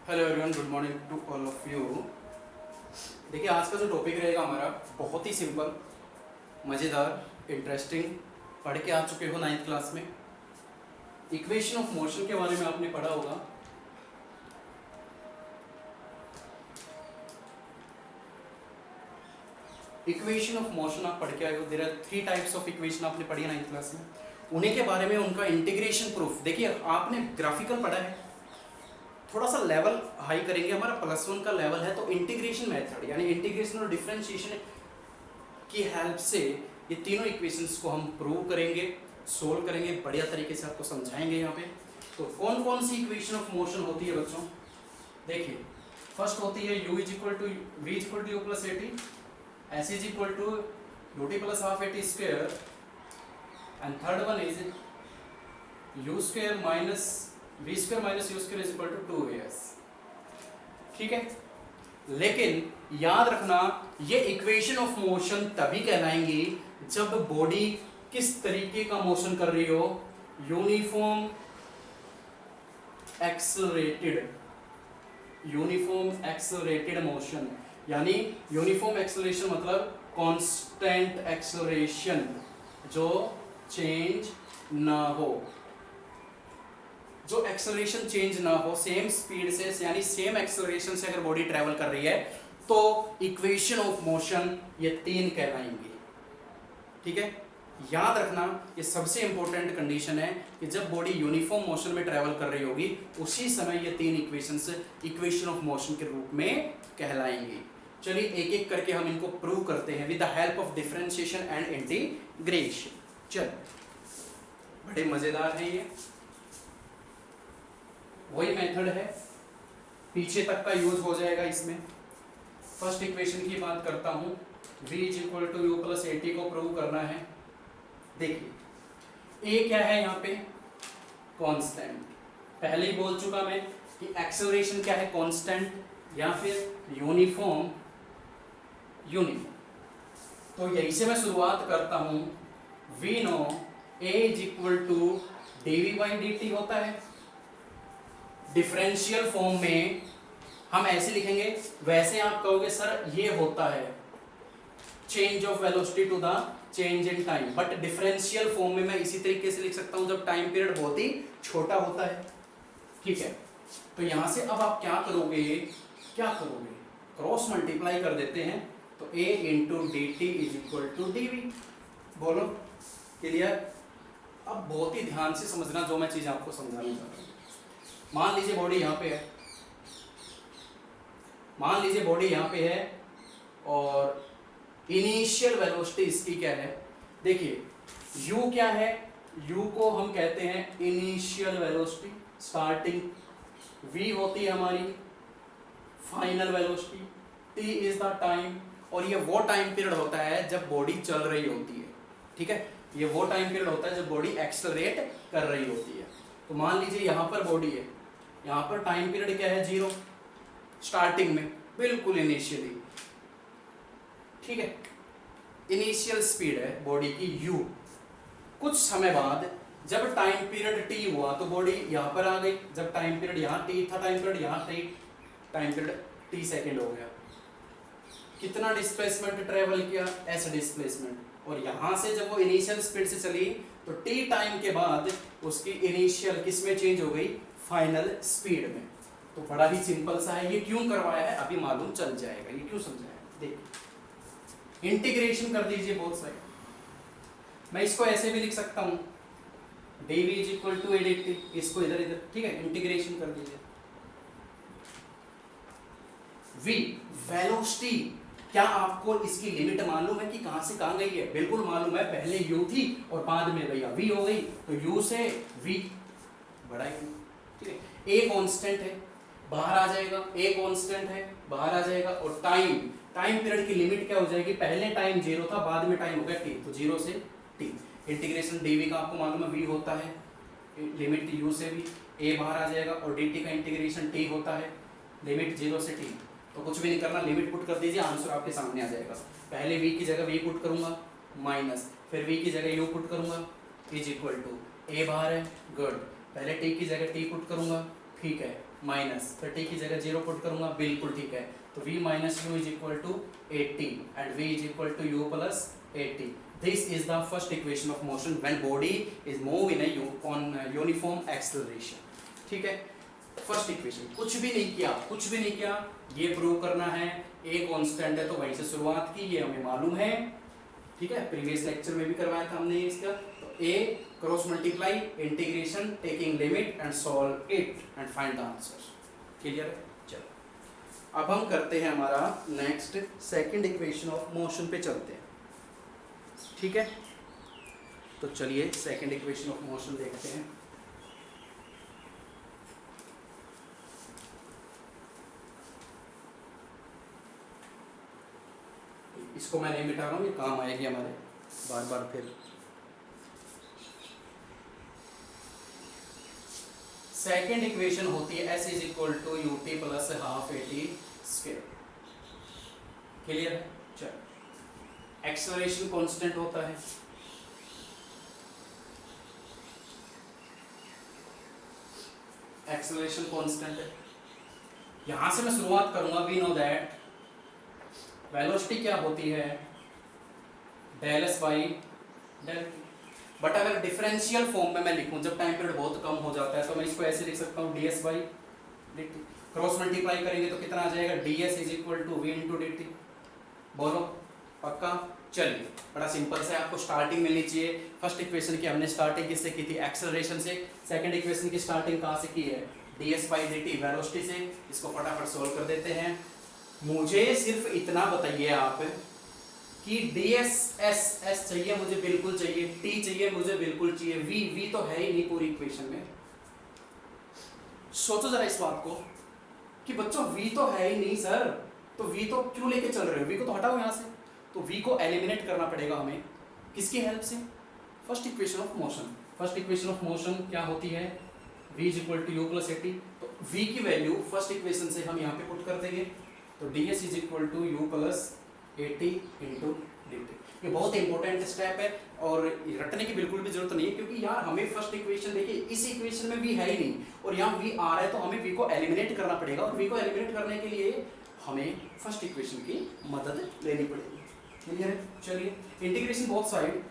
Hello everyone, good morning to all of you. देखिए, आज का जो टॉपिक रहेगा हमारा बहुत ही सिंपल, मज़ेदार, इंटरेस्टिंग। पढ़ के आ चुके हो 9th क्लास में। इक्वेशन ऑफ मोशन के बारे में आपने पढ़ा होगा। इक्वेशन ऑफ मोशन आप पढ़ के आए हो। There are 3 types of equation आपने पढ़ी है 9th क्लास में। उन्हीं के बारे में, उनका इंटीग्रेशन प्रूफ। देखिए, आपने ग्राफिकल पढ़ा है, थोड़ा सा लेवल हाई करेंगे। हमारा +1 का लेवल है, तो इंटीग्रेशन मेथड यानी इंटीग्रेशन और डिफरेंशिएशन की हेल्प से ये तीनों इक्वेशंस को हम प्रूव करेंगे, सोल्व करेंगे, बढ़िया तरीके से आपको समझाएंगे यहाँ पे। तो कौन कौन सी इक्वेशन ऑफ मोशन होती है बच्चों? देखिए, फर्स्ट होती है u = v = u + at, s = ut + ½ at square, and third one is u² - v² - u² = 2as। ठीक है, लेकिन याद रखना, ये इक्वेशन ऑफ मोशन तभी कहलाएंगी जब बॉडी किस तरीके का मोशन कर रही हो? Uniform accelerated motion. यानी यूनिफॉर्म एक्सेलरेशन मतलब कांस्टेंट एक्सेलरेशन, जो चेंज ना हो, जो एक्सेलरेशन चेंज ना हो, सेम स्पीड से यानी सेम एक्सेलरेशन से अगर बॉडी ट्रेवल कर रही है तो इक्वेशन ऑफ मोशन ये 3 कहलाएंगी। ठीक है, याद रखना, ये सबसे इंपॉर्टेंट कंडीशन है कि जब बॉडी यूनिफॉर्म मोशन में ट्रेवल कर रही होगी उसी समय ये 3 इक्वेशंस इक्वेशन ऑफ मोशन के रूप में कहलाएंगी। चलिए एक एक करके हम इनको प्रूव करते हैं with the help of differentiation and integration. चल, बड़े मजेदार है ये, वही मेथड है, पीछे तक का यूज हो जाएगा इसमें। फर्स्ट इक्वेशन की बात करता हूं, v = u + at को प्रूव करना है। देखिए, a क्या है यहाँ पे? कांस्टेंट। पहले ही बोल चुका मैं कि एक्सेलरेशन क्या है? कांस्टेंट या फिर यूनिफॉर्म। तो यही से मैं शुरुआत करता हूं। v नो a = dv/dt होता है। डिफरेंशियल फॉर्म में हम ऐसे लिखेंगे, वैसे आप कहोगे सर ये होता है change of velocity to the change in time, but differential form में मैं इसी तरीके से लिख सकता हूं जब टाइम पीरियड बहुत ही छोटा होता है। ठीक है, तो यहां से अब आप क्या करोगे? क्रॉस मल्टीप्लाई कर देते हैं, तो a × dt = dv। बोलो, क्लियर? अब बहुत ही ध्यान से समझना जो मैं चीज आपको समझाना चाह रहा हूं। मान लीजिए बॉडी यहाँ पे है, और इनिशियल वेलोसिटी इसकी क्या है? देखिए, u क्या है? u को हम कहते हैं इनिशियल वेलोसिटी, स्टार्टिंग। v होती है हमारी final velocity, t is the time, और ये वो टाइम पीरियड होता है जब बॉडी चल रही होती है। ठीक है, ये वो टाइम पीरियड होता है जब बॉडी एक्सेलरेट कर रही होती है। तो मान लीजिए यहाँ पर बॉडी है, यहाँ पर टाइम पीरियड क्या है? 0, स्टार्टिंग में, बिल्कुल इनिशियली। ठीक है, इनिशियल स्पीड है बॉडी की u। कुछ समय बाद जब टाइम पीरियड t हुआ तो बॉडी यहाँ पर आ गई। जब टाइम पीरियड यहाँ t था, टाइम पीरियड यहाँ t, time period t second हो गया। कितना डिस्प्लेसमेंट ट्रेवल किया? s displacement. और यहाँ से जब वो इनिशियल स्पीड से चली तो t टाइम के बाद उसकी इनिशियल किस में चेंज हो गई? फाइनल स्पीड में। तो बड़ा ही सिंपल सा है। ये क्यों करवाया है अभी मालूम चल जाएगा, ये क्यों समझाया। देखिए, इंटीग्रेशन कर दीजिए बोथ साइड। मैं इसको ऐसे भी लिख सकता हूं, dv = dt, इसको इधर इधर। ठीक है, इंटीग्रेशन कर दीजिए। v वेलोसिटी, क्या आपको इसकी लिमिट मालूम है कि कहां से कहां गई है? बिल्कुल मालूम है, पहले u थी और बाद में भैया v हो गई, तो u से v बढ़ाएंगे। ठीक है, a कांस्टेंट है, बाहर आ जाएगा, a कांस्टेंट है, बाहर आ जाएगा। और टाइम पीरियड की लिमिट क्या हो जाएगी? पहले टाइम 0 था, बाद में टाइम हो गया t, तो 0 से t। इंटीग्रेशन dv का आपको मालूम है v होता है, लिमिट u से भी, a बाहर आ जाएगा, और dt का इंटीग्रेशन t होता है, लिमिट 0 से t। तो कुछ भी नहीं करना, लिमिट पुट कर दीजिए, आंसर आपके सामने आ जाएगा। पहले v की जगह v पुट करूंगा, माइनस, फिर v की जगह u पुट करूंगा, = a बाहर है, गुड। पहले t की जगह t पुट करूंगा, ठीक है, माइनस, फिर टी की जगह 0 पुट करूंगा, बिल्कुल ठीक है। तो v minus U is equal to 80 and v is equal to u plus 80। This is the first equation of motion when body is move in a uniform acceleration. ठीक है, फर्स्ट इक्वेशन। कुछ भी नहीं किया, ये प्रूव करना है। A constant है तो वहीं से शुरुआत की, ये हमें मालूम है। ठीक है, प्रीवियस लेक्चर में भी करवाया था हमने इसका। तो a cross multiply integration taking limit and solve it and find the answer. Clear है? चलो अब हम करते हैं हमारा next second equation of motion पे चलते हैं। ठीक है, तो चलिए सेकंड इक्वेशन ऑफ मोशन देखते हैं। इसको मैं नहीं मिटा रहा हूँ, ये काम आएगी हमारे बार बार फिर। सेकेंड इक्वेशन होती है s is equal to U T plus half A T square. Clear है? चलो, एक्सेलरेशन कांस्टेंट होता है, एक्सेलरेशन कांस्टेंट है। यहां से मैं शुरुआत करूंगा। वी नो दैट वेलोसिटी क्या होती है, del S by del T. But अगर डिफरेंशियल फॉर्म में मैं लिखूं, जब टाइम पीरियड बहुत कम हो जाता है, तो मैं इसको ऐसे लिख सकता हूँ D S by D T. Cross multiply करेंगे तो कितना आ जाएगा, D S is equal to V into D T. बोलो पक्का? चलिए, बड़ा सिंपल से आपको स्टार्टिंग मिलनी चाहिए। फर्स्ट इक्वेशन की हमने स्टार्टिंग किससे की थी, एक्सेलरेशन से। सेकंड इक्वेशन की स्टार्टिंग कहाँ से की है, D S by D T velocity से। इसको फटाफट सोल्व कर देते हैं। मुझे सिर्फ इतना बताइए आप कि डी एस एस एस चाहिए मुझे, बिल्कुल चाहिए। टी चाहिए मुझे, बिल्कुल चाहिए। वी वी तो है ही नहीं पूरी इक्वेशन में। सोचो जरा इस बात को कि बच्चों वी तो है ही नहीं सर, तो वी तो क्यों लेके चल रहे हो, वी को तो हटाओ यहाँ से। तो वी को एलिमिनेट करना पड़ेगा हमें, किसकी हेल्प से, first equation of motion. First equation of motion क्या होती है, v is equal to U plus 80। तो v की वैल्यू फर्स्ट इक्वेशन से हम यहाँ पे पुट कर देंगे। तो D S is equal to U plus 80 into D T. ये बहुत इंपॉर्टेंट स्टेप है और रटने की बिल्कुल भी जरूरत नहीं है, क्योंकि यार हमें फर्स्ट इक्वेशन देखिए, इस इक्वेशन में भी है ही नहीं और यहाँ v आ रहा है, तो हमें v को एलिमिनेट करना पड़ेगा। और v को एलिमिनेट करने के लिए हमें फर्स्ट इक्वेशन की मदद लेनी पड़ेगी। क्लियर है? चलिए, integration both side.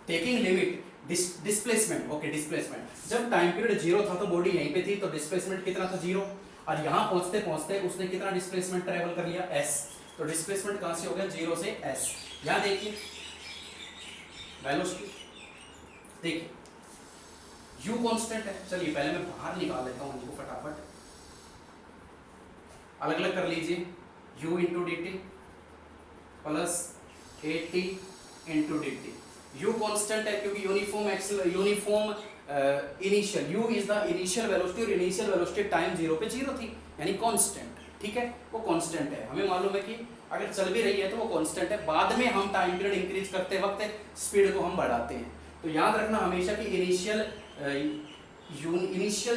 Taking limit displacement. Okay, displacement. जब टाइम पीरियड 0 था तो बॉडी यहीं पे थी, तो डिस्प्लेसमेंट कितना था, 0। और यहाँ पहुंचते पहुंचते उसने कितना डिस्प्लेसमेंट ट्रेवल कर लिया, s। तो डिस्प्लेसमेंट कहाँ से हो गया, 0 से s। यहाँ देखिए वेलोसिटी, देखिए u कांस्टेंट है। चलिए पहले मैं बाहर निकाल लेता हूँ इनको फटाफट, अलग अलग कर लीजिए। u into D T plus 80 into D T. u constant है क्योंकि uniform initial, u is the initial velocity और इनिशियल वेलोसिटी टाइम 0 पे 0 थी, यानी कांस्टेंट। ठीक है, वो कांस्टेंट है। हमें मालूम है कि अगर चल भी रही है तो वो कांस्टेंट है। बाद में हम टाइम पीरियड इंक्रीज करते वक्त स्पीड को हम बढ़ाते हैं। तो याद रखना हमेशा कि इनिशियल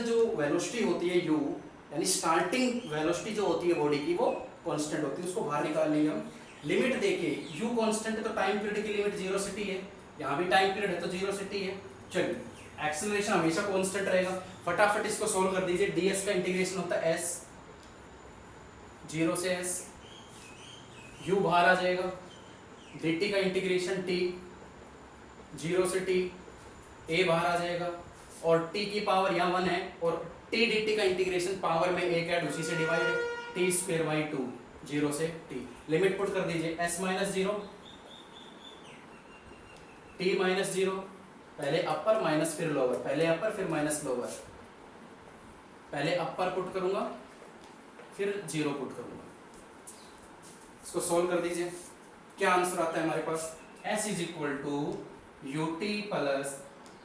जो वेलोसिटी होती है u, यानी स्टार्टिंग वेलोसिटी जो होती है बॉडी की, वो कांस्टेंट होती है। उसको बाहर निकाल लेंगे हम। लिमिट देखिए, u कांस्टेंट है तो टाइम पीरियड की लिमिट 0 से t है, यहाँ भी टाइम पीरियड है तो 0 से t है। चलिए, एक्सेलरेशन हमेशा कांस्टेंट रहेगा। फटाफट इसको सोल्व कर दीजिए। ds का इंटीग्रेशन होता है s, 0 से s, u बाहर आ जाएगा। dt का इंटीग्रेशन t, 0 से t, a बाहर आ जाएगा। और t की पावर यहाँ 1 है, और t dt का इंटीग्रेशन पावर में 1 ऐड, उसी से डिवाइड है, t स्क्वायर बाई 2, 0 से t। लिमिट पुट कर दीजिए, s माइनस 0, t माइनस 0, पहले अपर माइनस फिर लोअर, पहले अपर फिर माइनस लोअर, पहले अपर पुट करूंगा फिर 0 पुट करूंगा। इसको सोल्व कर दीजिए, क्या आंसर आता है हमारे पास, s is equal to U T plus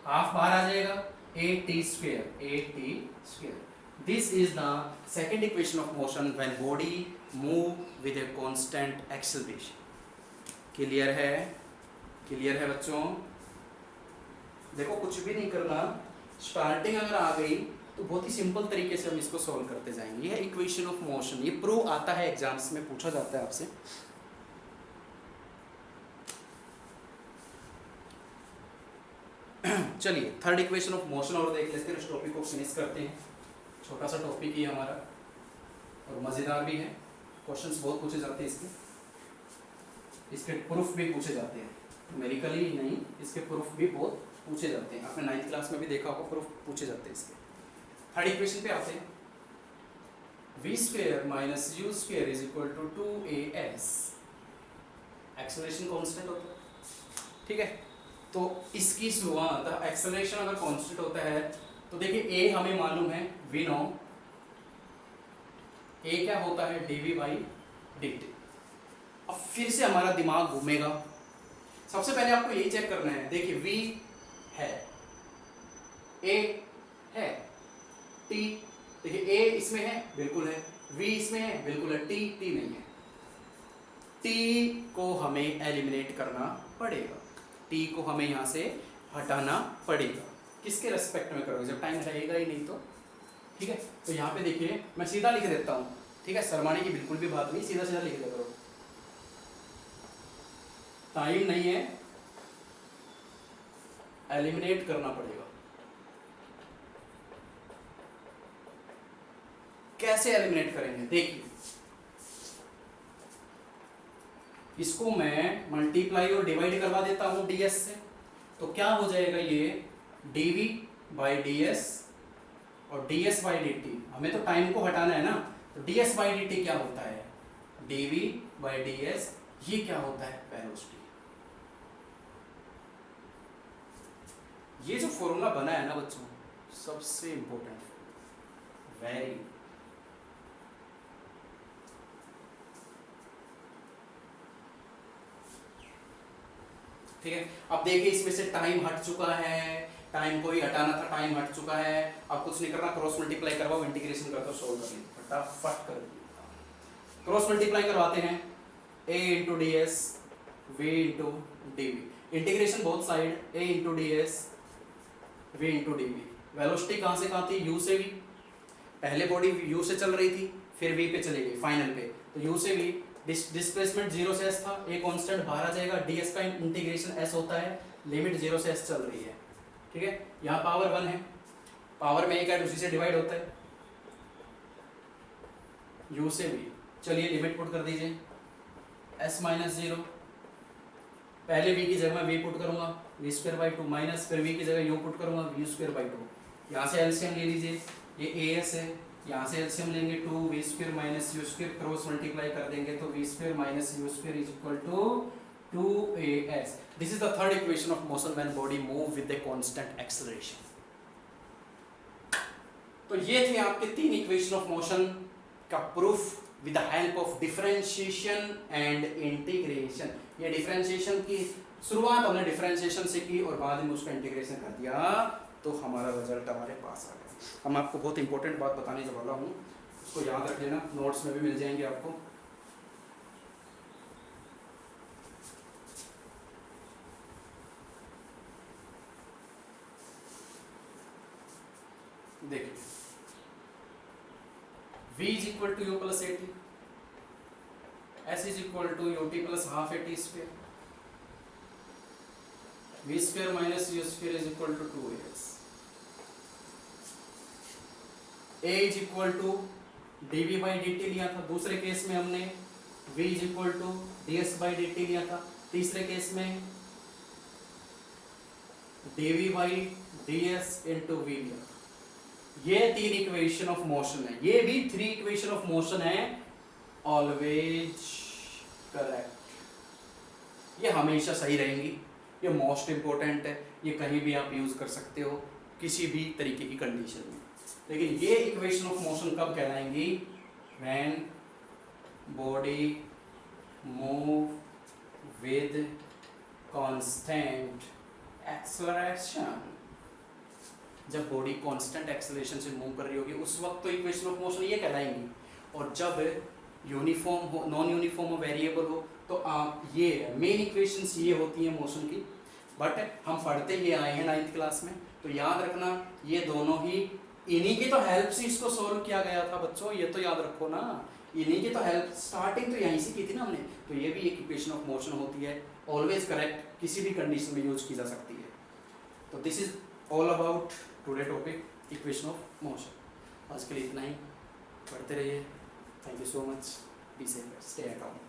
half बाहर आ जाएगा, A T square. This is the second equation of motion when body move with a constant acceleration. Clear है? क्लियर है बच्चों? देखो कुछ भी नहीं करना, स्टार्टिंग अगर आ गई तो बहुत ही सिंपल तरीके से हम इसको सॉल्व करते जाएंगे। ये इक्वेशन ऑफ मोशन, ये प्रूव आता है, एग्जाम्स में पूछा जाता है आपसे। चलिए थर्ड इक्वेशन ऑफ मोशन और देख लेते हैं, इस टॉपिक को फिनिश करते हैं। छोटा सा टॉपिक ही हमारा और मज़ेदार भी है, क्वेश्चंस बहुत पूछे जाते हैं इसके प्रूफ भी पूछे जाते हैं, न्यूमेरिकली नहीं, इसके प्रूफ भी बहुत पूछे जाते हैं। आपने 9th क्लास में भी देखा होगा, प्रूफ पूछे जाते हैं इसके। थर्ड इक्वेशन पे आते हैं, v square minus u square is equal to 2as, acceleration constant होता है, ठीक है। तो इसकी शुरुआत, एक्सेलरेशन अगर कांस्टेंट होता है तो देखिए a हमें मालूम है v नॉ, a क्या होता है dv बाई dt। अब फिर से हमारा दिमाग घूमेगा, सबसे पहले आपको यही चेक करना है, देखिए v है, a है, t, देखिए a इसमें है बिल्कुल है, v इसमें है बिल्कुल है, t नहीं है। t को हमें एलिमिनेट करना पड़ेगा, t को हमें यहाँ से हटाना पड़ेगा। किसके रेस्पेक्ट में करोगे, जब टाइम रहेगा ही नहीं तो, ठीक है। तो यहाँ पे देखिए मैं सीधा लिख देता हूँ, ठीक है, शर्माने की बिल्कुल भी बात नहीं, सीधा सीधा लिख देता हूँ, टाइम नहीं है, एलिमिनेट करना पड़ेगा। कैसे एलिमिनेट करेंगे, देखिए इसको मैं मल्टीप्लाई और डिवाइड करवा देता हूं ds से, तो क्या हो जाएगा ये dv बाई ds और ds बाई dt, हमें तो टाइम को हटाना है ना, तो ds बाई dt क्या होता है dv बाई ds, ये क्या होता है वेलोसिटी। ये जो फॉर्मूला बना है ना बच्चों, सबसे इंपॉर्टेंट, वेरी, ठीक है। अब देखिए इसमें से टाइम हट चुका है, टाइम को ही हटाना था, टाइम हट चुका है, अब कुछ नहीं करना, क्रॉस मल्टीप्लाई करवाओ, इंटीग्रेशन कर दो, सोल्व कर लीजिए, फटाफट कर दीजिए। क्रॉस मल्टीप्लाई करवाते हैं, a into D S V into D V, integration both side, a into D S V into D V. Velocity कहाँ से कहाँ थी, u से v, पहले बॉडी u से चल रही थी, फिर v पे चली गई फाइनल पे, तो u से v, डिस्प्लेसमेंट 0 से s था, a कांस्टेंट बाहर आ जाएगा, ds का इंटीग्रेशन s होता है, लिमिट 0 से s चल रही है, ठीक है। यहाँ पावर 1 है, पावर में एक है, उसी से डिवाइड होता है, u से v, चलिए लिमिट पुट कर दीजिए, s माइनस 0, पहले v की जगह मैं v पुट करूंगा, v स्क्वायर बाई 2 माइनस, फिर v की जगह u पुट करूंगा, v स्क्वायर बाई 2, यहाँ से एलसीएम ले लीजिए, ये as है, यहाँ से एलसीएम लेंगे 2v square minus u square, cross multiply कर देंगे तो v square minus u square is equal to 2as। This is the third equation of motion when body move with the constant acceleration. तो ये थे आपके तीन equation of motion का proof with the help of differentiation and integration. ये differentiation की शुरुआत हमने डिफरेंशिएशन से की और बाद में उसका इंटीग्रेशन कर दिया, तो हमारा रिजल्ट हमारे पास आ गया। हम आपको बहुत इंपॉर्टेंट बात बताने वाला हूँ, उसको याद रख लेना, नोट्स में भी मिल जाएंगे आपको। देखिए v is equal to U plus A T, s is equal to U T plus half A T square, v square minus U square is equal to 2as, a is equal to dv by dt लिया था, दूसरे case में हमने v is equal to ds by dt लिया था, तीसरे case में dv by ds into v लिया था। ये तीन इक्वेशन ऑफ मोशन है, ये भी 3 इक्वेशन ऑफ मोशन है, ऑलवेज करेक्ट, ये हमेशा सही रहेंगी, ये मोस्ट इंपॉर्टेंट है, ये कहीं भी आप यूज कर सकते हो किसी भी तरीके की कंडीशन में। लेकिन ये इक्वेशन ऑफ मोशन कब कहलाएंगी, when body move with constant acceleration, जब बॉडी कांस्टेंट एक्सेलरेशन से मूव कर रही होगी उस वक्त तो इक्वेशन ऑफ मोशन ये कहलाएंगी, और जब यूनिफॉर्म हो, नॉन यूनिफॉर्म हो, वेरिएबल हो, तो आप ये मेन इक्वेशंस ये होती हैं मोशन की। बट हम पढ़ते ही आए हैं 9th क्लास में, तो याद रखना ये दोनों ही, इन्हीं की तो हेल्प से इसको सॉल्व किया गया था बच्चों, ये तो याद रखो ना, इन्हीं की तो हेल्प, स्टार्टिंग तो यहीं से की थी ना हमने। तो ये भी एक इक्वेशन ऑफ मोशन होती है, ऑलवेज करेक्ट, किसी भी कंडीशन में यूज की जा सकती है। तो this is all about today topic equation of motion. आज के लिए इतना ही, पढ़ते रहिए। Thank you so much, be safe, stay at home.